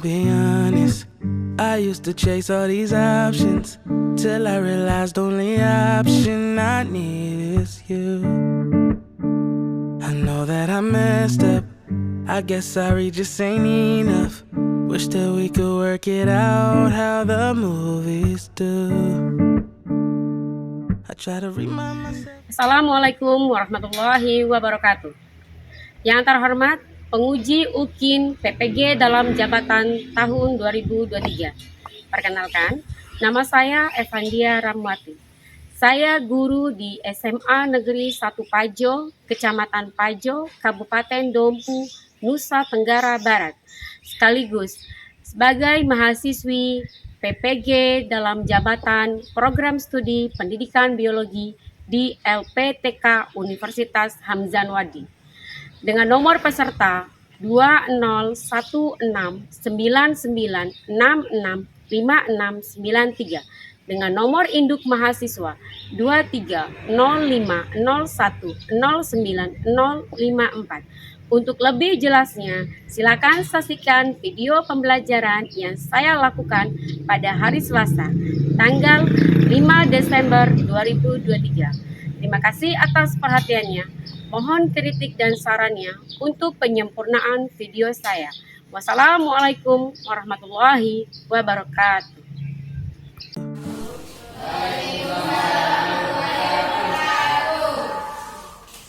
be honest, I used to chase all these options till I realized only option I need is you. I know that I messed up, I guess sorry just ain't enough. Wish that we could work it out how the movies do. I try to remind myself. Assalamualaikum warahmatullahi wabarakatuh. Yang terhormat penguji UKIN PPG dalam jabatan tahun 2023. Perkenalkan, nama saya Evandia Ramwati. Saya guru di SMA Negeri 1 Pajo, Kecamatan Pajo, Kabupaten Dompu, Nusa Tenggara Barat. Sekaligus sebagai mahasiswi PPG dalam jabatan Program Studi Pendidikan Biologi di LPTK Universitas Hamzanwadi. Dengan nomor peserta 201199665693 dengan nomor induk mahasiswa 2305010954. Untuk lebih jelasnya, silakan saksikan video pembelajaran yang saya lakukan pada hari Selasa, tanggal 5 Desember 2023. Terima kasih atas perhatiannya. Mohon kritik dan sarannya untuk penyempurnaan video saya. Wassalamualaikum warahmatullahi wabarakatuh.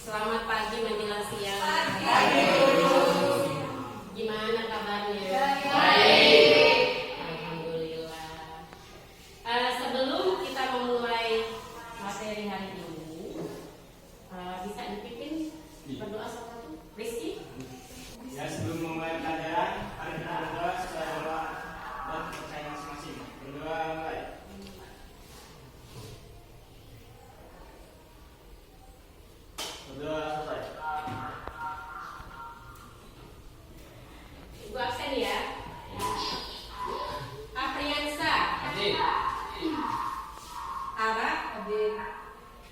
Selamat pagi menjelang siang. Gimana kabarnya? Baik. Alhamdulillah. Sebelum kita memulai materi hari ini, bisa dipimpin berdoa satu Rizky? Ya, sebelum memulai pelajaran, mari kita berdoa supaya Allah dan percaya masing-masing. Berdoa mulai. Berdoa selesai. Ibu absen ya. Apriansa. Hadir. Ara. Hadir.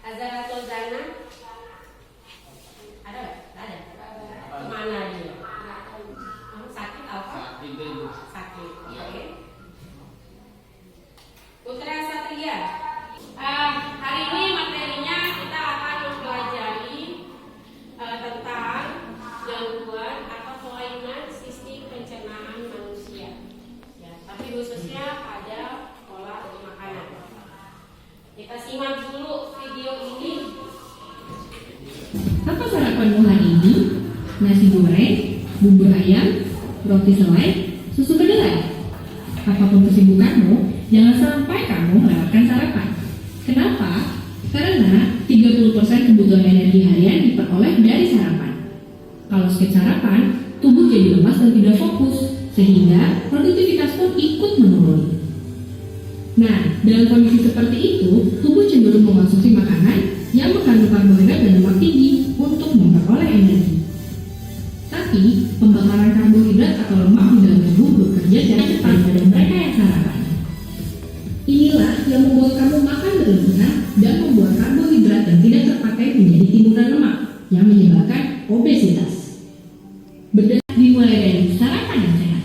Azaratul Zana. Ada nggak? Ada. Kemana dia? Sakit apa? Sakit. Oke. Putra Satria. Hari ini materinya kita akan mempelajari tentang gangguan atau kelainan sistem pencernaan manusia. Ya, tapi khususnya pada pola makanan. Kita simak dulu video ini. Apa sarapanmu hari ini? Nasi goreng, bubur ayam, roti selai, susu kedelai. Apapun kesibukanmu, jangan sampai kamu melewatkan sarapan. Kenapa? Karena 30% kebutuhan energi harian diperoleh dari sarapan. Kalau skip sarapan, tubuh jadi lemas dan tidak fokus, sehingga produktivitas pun ikut menurun. Nah, dalam kondisi seperti itu, tubuh cenderung mengonsumsi makanan yang mengandung karbohidrat dan lemak tinggi untuk memperoleh energi. Tapi, pembakaran karbohidrat atau lemak di dalam tubuh bekerja secara cepat pada mereka yang sarapan. Inilah yang membuat kamu makan berlebihan dan membuat karbohidrat yang tidak terpakai menjadi timbunan lemak yang menyebabkan obesitas. Bedah dimulai dari sarapan yang sehat.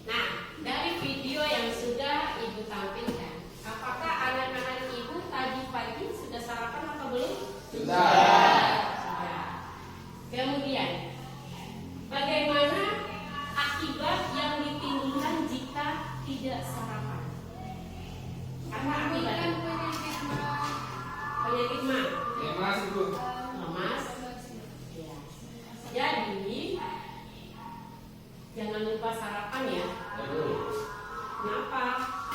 Nah, dari video yang sudah Ibu tampilkan, apakah anak-anak Ibu tadi pagi sudah sarapan atau belum? Sudah. Kemudian, bagaimana akibat yang ditimbulkan jika tidak sarapan? Apa akibatnya? Penyakit mah. Lemas, Ibu. Lemas. Ya. Jadi, jangan lupa sarapan ya. Kenapa?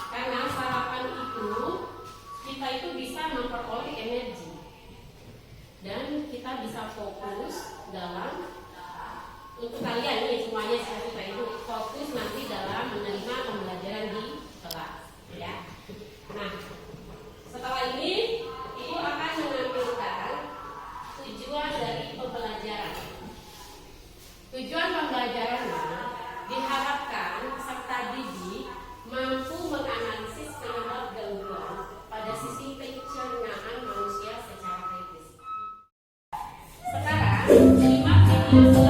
Karena sarapan itu kita itu bisa memperoleh energi dan kita bisa fokus dalam untuk kalian nih semuanya kita itu fokus nanti dalam menerima pembelajaran di kelas ya. Nah, setelah ini Ibu akan menampilkan tujuan dari pembelajaran. Tujuan pembelajarannya diharapkan peserta didik mampu menganalisis penyebab gangguan pada sisi pencernaan manusia secara kritis. Sekarang, simak video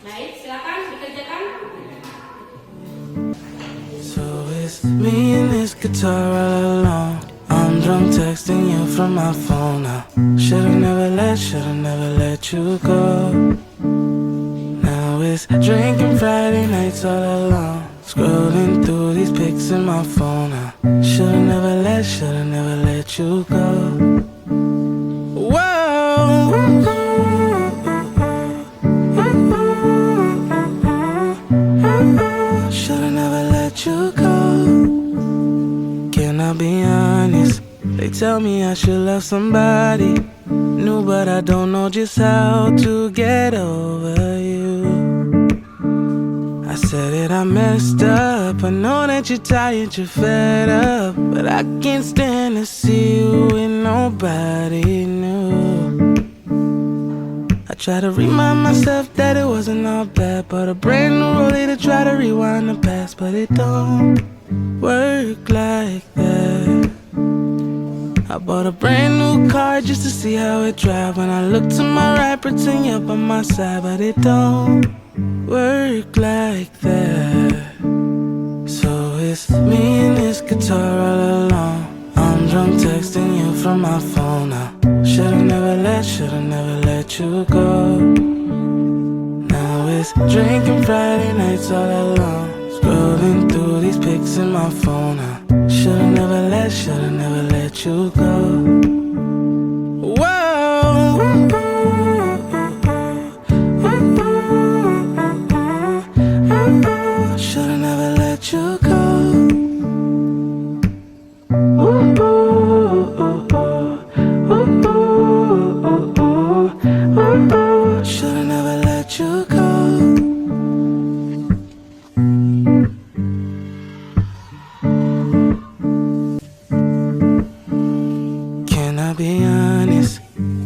Baik, silakan dikerjakan. So it's me and this guitar all alone. I'm drunk texting you from my phone now. Should've never let you go. Now it's drinking Friday nights all alone. Scrolling through these pics in my phone now. Should've never let you go. Whoa. Should've never let you go. Can I be honest? They tell me I should love somebody new, but I don't know just how to get over you. I said that I messed up. I know that you're tired, you're fed up, but I can't stand to see you with nobody new. I try to remind myself that it wasn't all bad, but a brand new rollie to try to rewind the past, but it don't work like that. I bought a brand new car just to see how it drive. When I look to my right, pretend you're by my side, but it don't work like that. So it's me and this guitar all alone. I'm drunk texting you from my phone now. Should've never let you go. Now it's drinking Friday nights all alone. Scrolling through these pics in my phone now. Should've never let you go. Whoa. Should've never let you go. Should've never let you go. Can I be honest?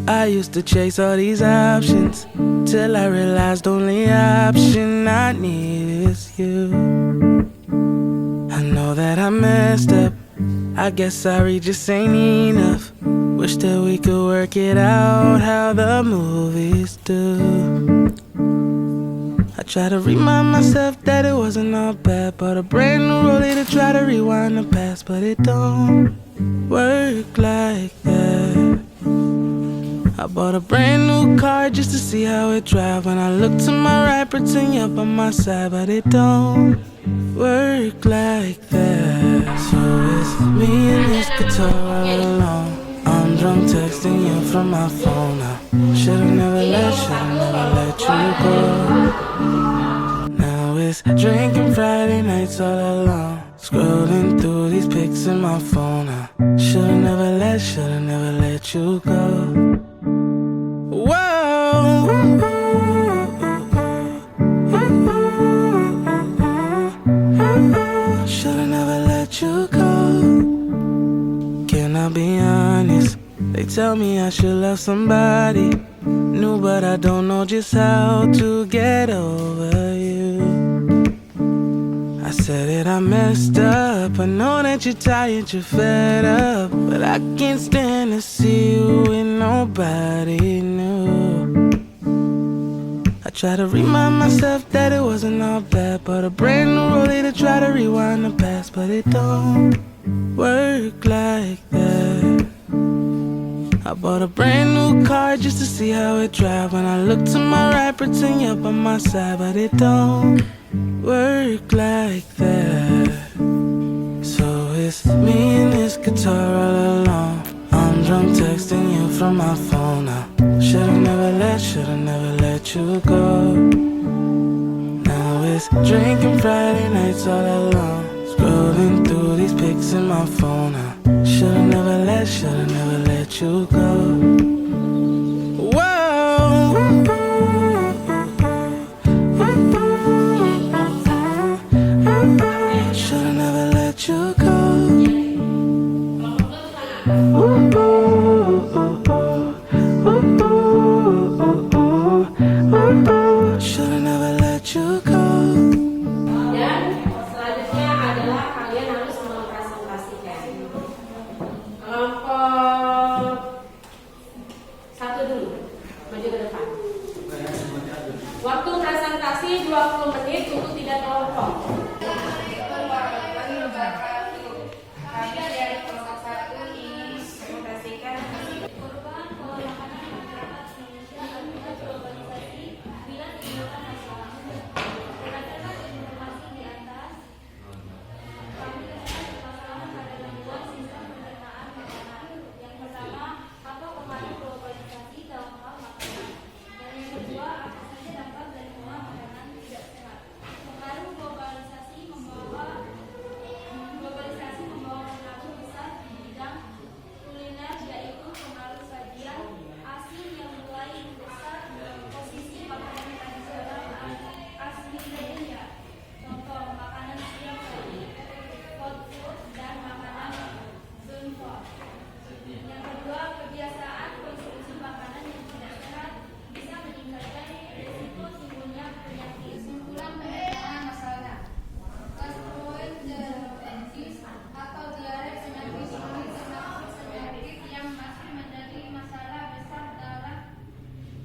I used to chase all these options till I realized only option I need is you. I know that I messed up. I guess sorry just ain't enough. Wish that we could work it out how the movies do. I try to remind myself that it wasn't all bad, but a brand new rollie to try to rewind the past, but it don't work like that. I bought a brand new car just to see how it drive. When I look to my right, pretend you're by my side, but it don't work like that. So it's me and this guitar all alone. I'm drunk texting you from my phone now. Should've never let you go. Now it's drinking Friday nights all alone. Scrolling through these pics in my phone now. Should've never let you go. Whoa. Should've never let you go. Can I be honest? They tell me I should love somebody new, but I don't know just how to get over you. I said that I messed up. I know that you're tired, you're fed up, but I can't stand to see you with nobody new. I try to remind myself that it wasn't all bad, but a brand new rollie to try to rewind the past, but it don't work like that. I bought a brand new car just to see how it drive. When I look to my right, pretend you're by my side, but it don't work like that. So it's me and this guitar all alone. I'm drunk texting you from my phone now. Should've never let you go. Now it's drinking Friday nights all alone. Scrolling through these pics in my phone now. Should've never let you go. Whoa. Should've never let you go. Should've never let you go. Dan selanjutnya adalah kalian harus mempresentasikan kelompok satu dulu, maju ke depan. Waktu presentasi 20 menit untuk 3 kelompok. Kami dari kelompok 1 dipresentasikan Perubahan pola makanan masyarakat Indonesia akibat globalisasi bila timbulkan masalah. Berdasarkan informasi di atas, kami menemukan permasalahan pada gangguan sistem pencernaan makanan. Yang pertama, apa pengaruh globalisasi dalam hal makanan? Dan yang kedua, apa saja dampak dari pola makanan tidak sehat? Pengaruh globalisasi membawa pengaruh besar di bidang kuliner, yaitu pengaruh sajian asli yang mulai membesar posisi makanan tradisional asli Indonesia. Contoh makanan siap saji, hot food, dan makanan junk food. Yang kedua, kebiasaan konsumsi makanan yang tidak sehat bisa meningkatkan risiko timbulnya penyakit. kesimpulan penelitian masalah. Gastroenteritis atau diare penyakit yang masih menjadi masalah besar dalam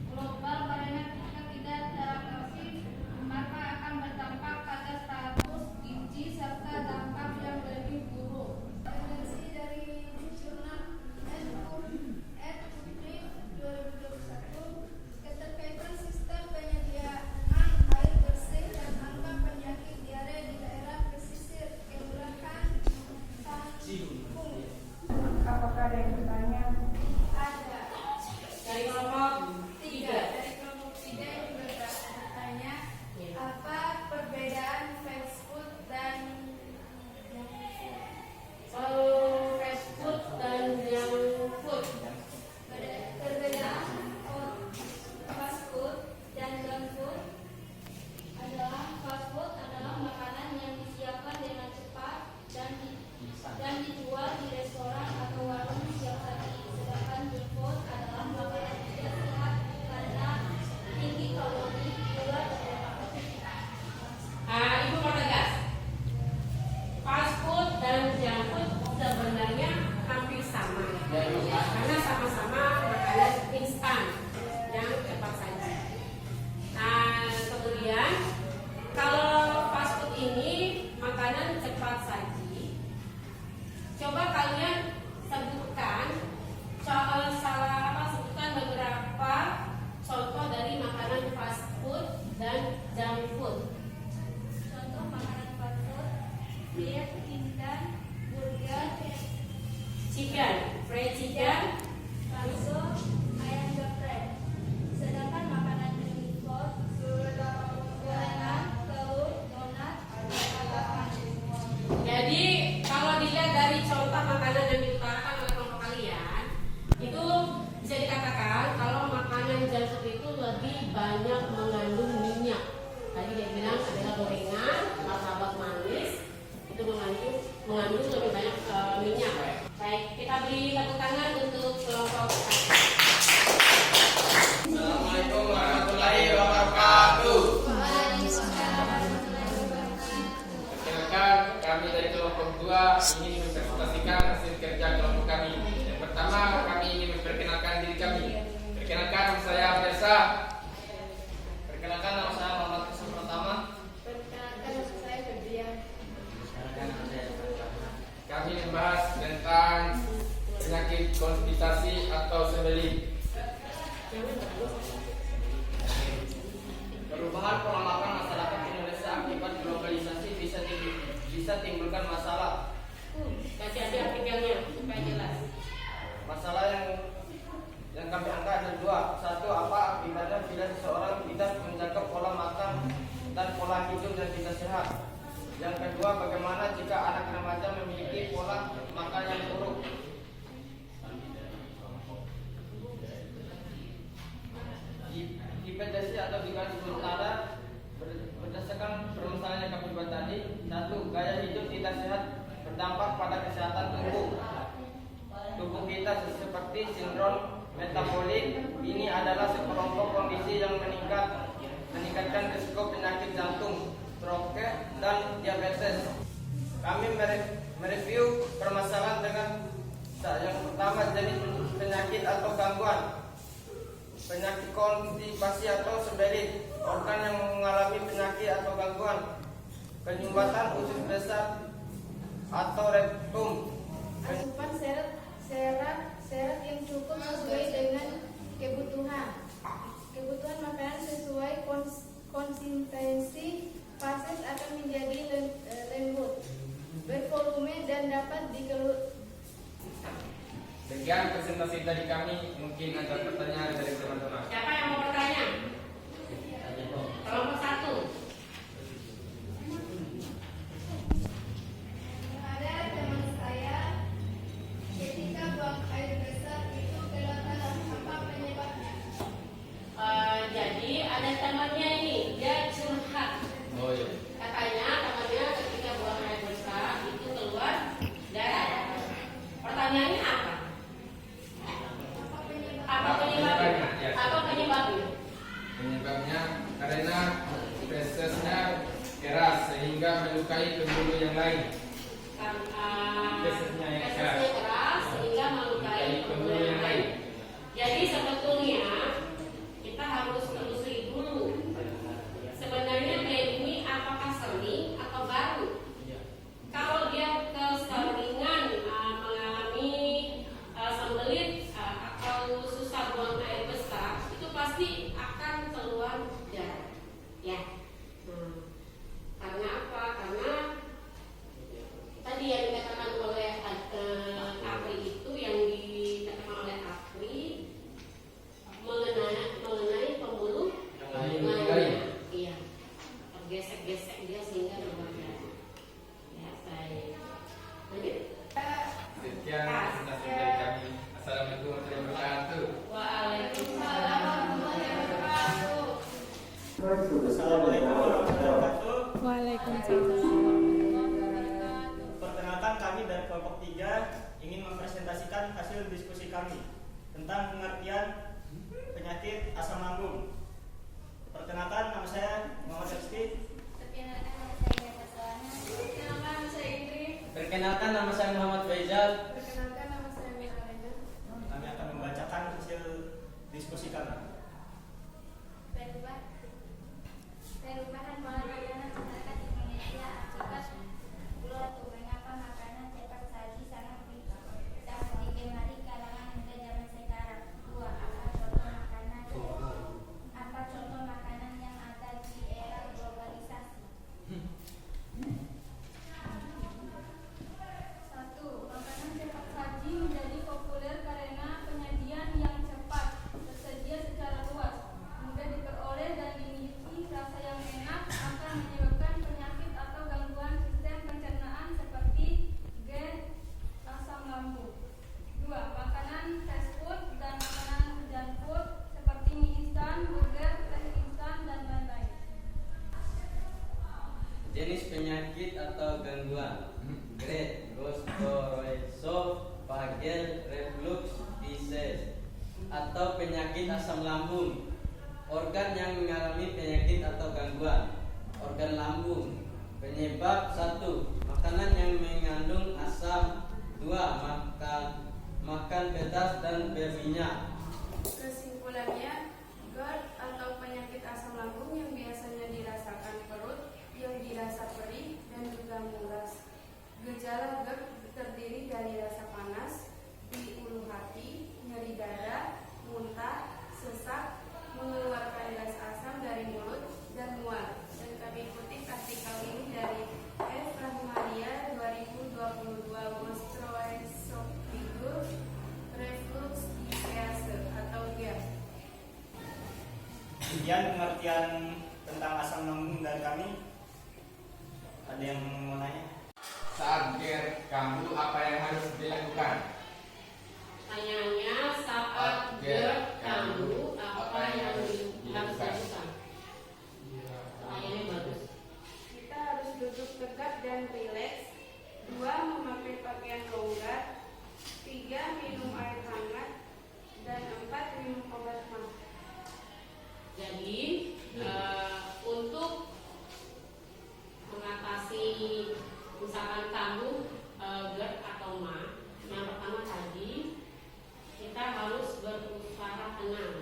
global karena jika tidak teratasi maka akan berdampak pada status gizi serta dampak yang lebih buruk. Referensi dari jurnal Food 2021, keterkaitan sistem penyediaan air bersih dan angka penyakit diare di daerah pesisir Kelurahan Tanjung. Apakah ada yang bertanya? Ada. Dari kelompok 3. Dari kelompok 3 yang bertanya, apa perbedaan fast food dan Fast food dan junk food. Perbedaan fast food dan junk food adalah fast food adalah makanan yang disiapkan dengan cepat dan dijual di restoran atau warung siap saji. Sedangkan junk food adalah makanan tidak sehat karena tinggi kalori, gula, dan lemak. Ibu mau tegas. Fast food dan junk food sebenarnya hampir sama. Karena sama-sama makanan instan yang cepat saji. Nah, kemudian kalau fast food ini makanan cepat saji, coba kalian sebutkan sebutkan beberapa contoh dari makanan fast food dan junk food. Contoh makanan fast food, fried chicken, burger, Chicken, fried chicken, bakso, ayam geprek. Sedangkan makanan junk food, gorengan, telur, donat, dan Jadi kalau dilihat dari contoh makanan yang diutarakan oleh kelompok kalian, itu bisa dikatakan kalau makanan junk food itu lebih banyak mengandung minyak. Tadi dia bilang adalah gorengan, martabak manis, itu mengandung lebih banyak minyak. Baik, kita beri tepuk tangan untuk kelompok satu. Assalamualaikum warahmatullahi wabarakatuh. Perkenalkan, kami dari kelompok 2 ingin mempresentasikan hasil kerja kelompok kami. Yang pertama, kami ingin memperkenalkan diri kami. Perkenalkan, saya Fresa. Perkenalkan, nama saya Muhammad Kusum Pratama. Perkenalkan, nama saya Febrian. Kami membahas tentang penyakit konstipasi atau sembelit. Perubahan pola makan masyarakat Indonesia akibat globalisasi bisa timbulkan masalah. Kasih aja artikelnya supaya jelas. Masalah yang kami angkat ada 2. Satu, apa akibatnya bila seseorang tidak menjaga pola makan dan pola hidup yang tidak sehat. Yang kedua, bagaimana jika anak remaja memiliki pola makan yang buruk. Hipertensi atau diabetes sementara berdasarkan permasalahan yang kami buat tadi. 1. Gaya hidup tidak sehat berdampak pada kesehatan tubuh kita seperti sindrom metabolik. Ini adalah sekelompok kondisi yang meningkatkan risiko penyakit jantung, stroke, dan diabetes. Kami mereview permasalahan dengan yang pertama, jenis penyakit atau gangguan. Penyakit penyakit konstipasi atau sembelit, organ yang mengalami penyakit atau gangguan, penyumbatan usus besar atau rektum, Asupan serat yang cukup sesuai dengan kebutuhan makanan sesuai konsistensi fases akan menjadi lembut, bervolume dan dapat dikeluarkan. Sekian presentasi dari kami. Mungkin ada pertanyaan dari teman-teman. Siapa yang mau bertanya? Kelompok 1. Ada teman saya ketika buang air besar itu kelihatan apa penyebabnya? Jadi ada temannya ini, dia curhat. Oh iya. Katanya temannya ketika buang air besar itu keluar darah. Pertanyaannya apa? Apa penyebabnya? Apa penyebabnya? Penyebabnya karena fesesnya keras sehingga melukai pembuluh yang lain. Fesesnya yang keras sehingga melukai pembuluh yang lain. Jadi sebetulnya kita harus telusuri dulu. Sebenarnya dia ini apakah sering atau baru? Kalau dia keseringan mengalami sembelit atau susah buang air besar, itu pasti akan keluar darah. Ya. Karena apa? Karena tadi yang dikatakan oleh Apri itu, yang dikatakan oleh Apri mengenai pembuluh lainnya. Iya. Tergesek-gesek dia sehingga keluar darah. Ya, baik. Lanjut. Sekian presentasi dari kami. Assalamualaikum warahmatullahi wabarakatuh. Waalaikumsalam warahmatullahi wabarakatuh. Assalamualaikum warahmatullahi wabarakatuh. Waalaikumsalam. Perkenalkan, kami dari kelompok 3 ingin mempresentasikan hasil diskusi kami tentang pengertian penyakit asam lambung. Perkenalkan, nama saya Muhammad Rizky. Perkenalkan saya Indri. Perkenalkan, nama saya Muhammad Faizal. Perkenalkan nama saya Miralena. Kami akan membacakan hasil diskusi kami. Perubahan pola makanan masyarakat Indonesia akibat growth mengapa makanan cepat saji sangat digemari kalangan muda zaman sekarang. 2. Apa contoh makanan yang ada di era globalisasi? 1. Makanan cepat saji menjadi populer karena penyajian yang cepat, tersedia secara luas, mudah diperoleh dan dimiliki rasa yang enak, akan menyebabkan penyakit atau gangguan sistem pencernaan seperti asam lambung. 2. Makanan fast food dan makanan junk food seperti mie instan, burger, teh instan, dan lain-lain. Jenis penyakit atau gangguan: GERD, gastroesophageal reflux disease atau penyakit asam lambung. Organ yang mengalami penyakit atau gangguan: organ lambung. Penyebab: 1. Makanan yang mengandung asam. 2. Makan pedas dan berminyak. Kesimpulannya, GERD atau penyakit asam lambung yang biasanya dirasakan perut yang dirasa perih dan juga mulas. Gejala GERD terdiri dari rasa panas di ulu hati, nyeri dada, muntah, sesak, mengeluarkan gas asam dari mulut, dan mual. Dan kami kutip artikel ini dari F. Rahmadia 2022, gastroesophageal reflux disease atau GERD. Sekian pengertian tentang asam lambung dari kami. Ada yang mau nanya? Saat GERD kambuh, apa yang harus dilakukan? Pertanyaannya, saat GERD kambuh, apa yang harus dilakukan? Pertanyaannya bagus. Kita harus duduk tegak dan rileks. 2. Memakai pakaian longgar. 3. Minum air hangat. Dan 4. Minum obat mah. Jadi untuk mengatasi misalkan kambuh GERD atau MA, yang pertama tadi kita harus berusaha tenang.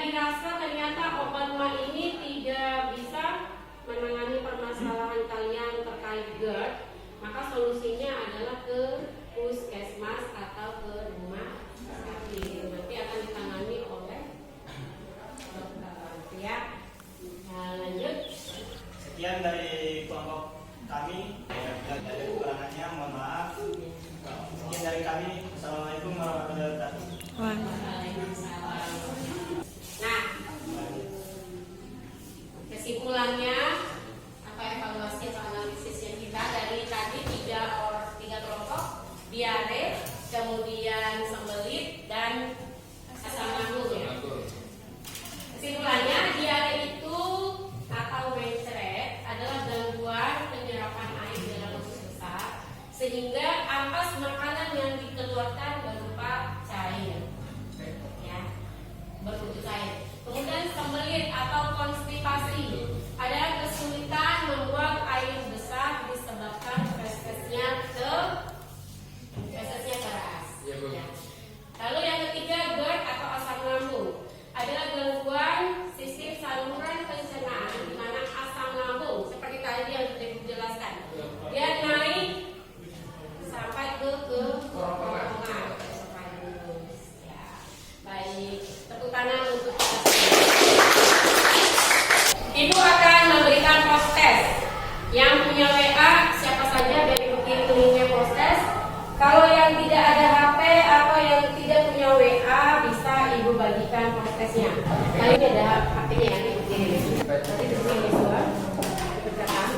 dirasa ternyata obat ma ini tidak bisa menangani permasalahan kalian terkait GERD, maka solusinya adalah ke puskesmas atau ke rumah sakit. Nanti akan ditangani oleh dokter. Ya, nah, lanjut. Sekian dari kelompok kami. Dari kekurangannya mohon maaf. Sekian dari kami. Assalamualaikum warahmatullahi wabarakatuh. Nah, kesimpulannya apa evaluasi atau analisisnya kita dari tadi tiga kelompok, diare, kemudian sembelit dan asam lambung ya. Kesimpulannya diare itu atau mencret adalah gangguan penyerapan air dalam usus besar sehingga ampas makanan yang dikeluarkan berupa cair. Berbentuk cair. Kemudian sembelit atau konstipasi adalah kesulitan membuang air besar disebabkan feskesnya keras. Ya. Lalu yang ketiga GERD atau asam lambung adalah gangguan sistem saluran pencernaan di mana asam lambung seperti tadi yang sudah dijelaskan dia naik sampai ke kerongkongan. Ya. Baik, tepuk tangan untuk Ibu akan memberikan post test. Yang punya WA siapa saja dari linknya post test. Kalau yang tidak ada HP atau yang tidak punya WA bisa Ibu bagikan post testnya. Kali ini ada HP-nya ya, Ibu kirim. Nanti di sini semua dikerjakan.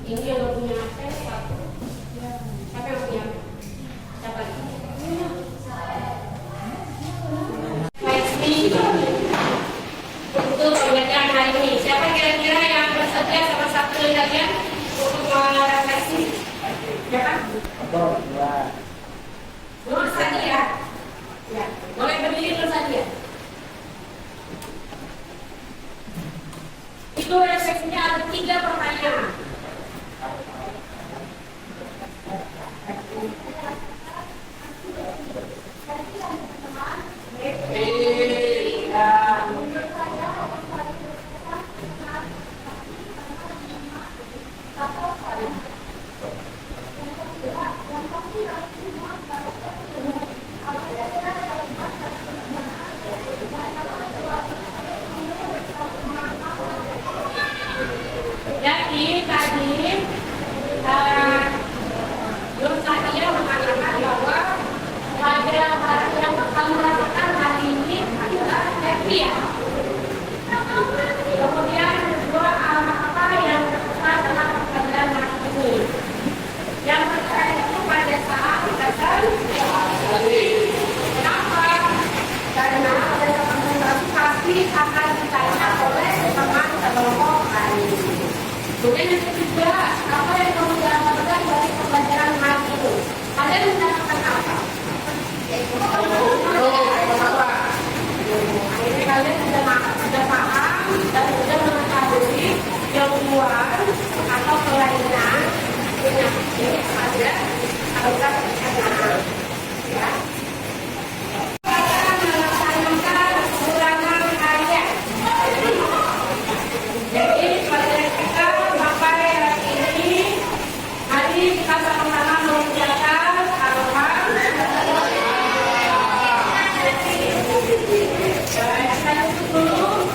Ini yang nggak punya HP satu. Siapa yang punya? Siapa lagi? Untuk pembelajaran hari ini, siapa kira-kira yang bersedia sama satu dari kalian untuk merefleksi? Ya kan? Nur Sadia. Ya, boleh berdiri Nur Sadia. Itu refleksinya ada 3 pertanyaan. Jadi tadi Nur Sadia mengatakan bahwa pada hari yang kamu rasakan hari ini adalah happy ya. Kemudian kedua apa yang terkait dengan pelajaran hari ini. Yang terkait itu pada saat belajar. Kenapa? Karena pada konsentrasi pasti akan ditanya oleh teman kelompok hari ini. Kemudian yang ketiga, apa yang kamu dapatkan dari pembelajaran hari ini? Kalian mendapatkan apa? Akhirnya kalian sudah paham dan sudah mengetahui gangguan atau kelainan penyakit pada saluran pencernaan. Ya. Melaksanakan kekurangan air. Jadi pelajaran kita sampai hari ini, mari kita sama-sama mengucapkan saya dulu,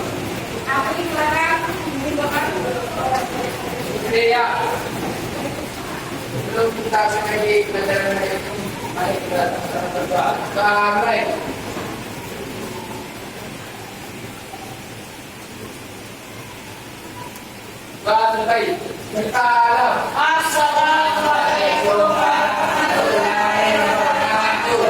aku dilarang dibawakan. Ya, belum kita lagi pelajaran hari ini, mari kita berdoa. Baik. Baik. Assalamualaikum warahmatullahi wabarakatuh.